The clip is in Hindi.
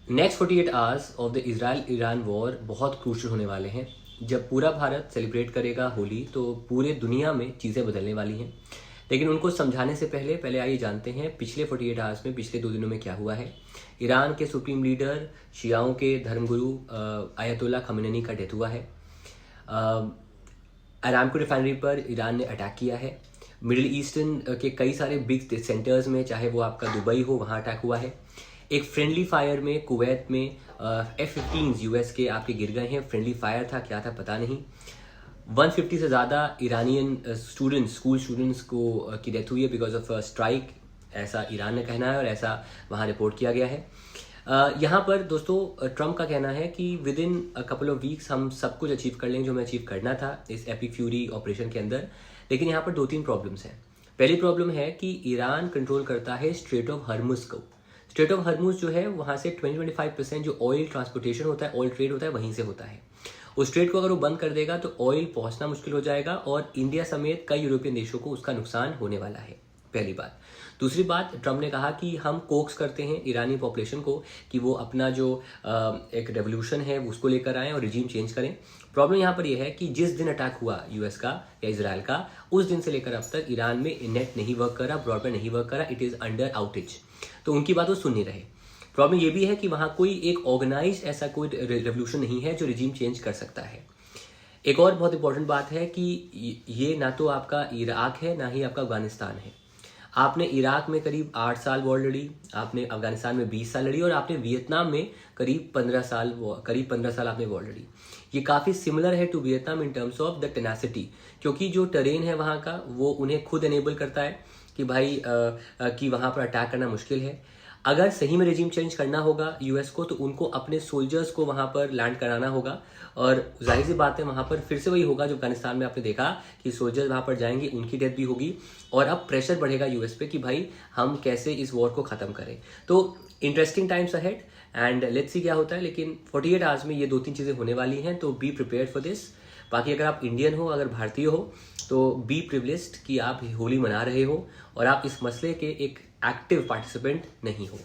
Next 48 hours of the Israel Iran war बहुत क्रूशल होने वाले हैं। जब पूरा भारत सेलिब्रेट करेगा होली तो पूरे दुनिया में चीज़ें बदलने वाली हैं। लेकिन उनको समझाने से पहले आइए जानते हैं पिछले 48 आवर्स में, पिछले 2 दिनों में क्या हुआ है। ईरान के सुप्रीम लीडर शियाओं के धर्मगुरु आयतुल्ला खमेनी का डेथ हुआ है। अरामको रिफाइनरी पर ईरान ने अटैक किया है। मिडिल ईस्टर्न के कई सारे बिग सेंटर्स में, चाहे वो आपका दुबई हो, वहाँ अटैक हुआ है। एक फ्रेंडली फायर में कुवैत में F-15 यूएस के आपके गिर गए हैं। फ्रेंडली फायर था, क्या था पता नहीं। 150 से ज़्यादा ईरानियन स्टूडेंट्स, स्कूल स्टूडेंट्स की डेथ हुई है बिकॉज ऑफ स्ट्राइक, ऐसा ईरान ने कहना है और ऐसा वहाँ रिपोर्ट किया गया है। यहाँ पर दोस्तों ट्रम्प का कहना है कि with in a couple of weeks हम सब कुछ अचीव कर लेंगे जो हमें अचीव करना था इस एपिक फ्यूरी ऑपरेशन के अंदर। लेकिन यहाँ पर 2-3 प्रॉब्लम्स हैं। पहली प्रॉब्लम है कि ईरान कंट्रोल करता है स्ट्रेट ऑफ हर्मुज को। स्ट्रेट ऑफ हर्मुज जो है वहाँ से 20-25% जो ऑयल ट्रांसपोर्टेशन होता है, ऑयल ट्रेड होता है, वहीं से होता है। उस ट्रेड को अगर वो बंद कर देगा तो ऑयल पहुंचना मुश्किल हो जाएगा और इंडिया समेत कई यूरोपियन देशों को उसका नुकसान होने वाला है। पहली बात। दूसरी बात, ट्रम्प ने कहा कि हम कोक्स करते हैं ईरानी पॉपुलेशन को कि वो अपना जो एक रेवोल्यूशन है उसको लेकर आएँ और रिजीम चेंज करें। प्रॉब्लम यहाँ पर यह है कि जिस दिन अटैक हुआ यूएस का या इजराइल का, उस दिन से लेकर अब तक ईरान में नेट नहीं वर्क कर रहा, ब्रॉडबैंड नहीं वर्क कर रहा, इट इज़ अंडर आउटेज। तो उनकी बात वो सुन नहीं रहे। प्रॉब्लम ये भी है कि वहाँ कोई एक ऑर्गेनाइज ऐसा कोई रेवोल्यूशन नहीं है जो रिजीम चेंज कर सकता है। एक और बहुत इंपॉर्टेंट बात है कि ये ना तो आपका इराक है ना ही आपका अफगानिस्तान है। आपने इराक में करीब 8 साल वॉर लड़ी, आपने अफगानिस्तान में 20 साल लड़ी और आपने वियतनाम में करीब 15 साल आपने वॉर लड़ी। ये काफ़ी सिमिलर है to Vietnam in terms of the tenacity, क्योंकि जो टेरेन है वहाँ का वो उन्हें खुद एनेबल करता है कि भाई कि वहाँ पर अटैक करना मुश्किल है। अगर सही में रेजिम चेंज करना होगा यूएस को तो उनको अपने सोल्जर्स को वहाँ पर लैंड कराना होगा और जाहिर सी बात है वहाँ पर फिर से वही होगा जो अफगानिस्तान में आपने देखा कि सोल्जर्स वहाँ पर जाएंगे, उनकी डेथ भी होगी और अब प्रेशर बढ़ेगा यूएस पे कि भाई हम कैसे इस वॉर को ख़त्म करें। तो interesting times ahead and let's see क्या होता है। लेकिन 48 आवर्स में ये 2-3 चीज़ें होने वाली हैं, तो बी प्रिपेयर्ड फॉर दिस। बाकी अगर आप इंडियन हो, अगर भारतीय हो, तो बी प्रिविलेज्ड कि आप होली मना रहे हो और आप इस मसले के एक एक्टिव पार्टिसिपेंट नहीं हो।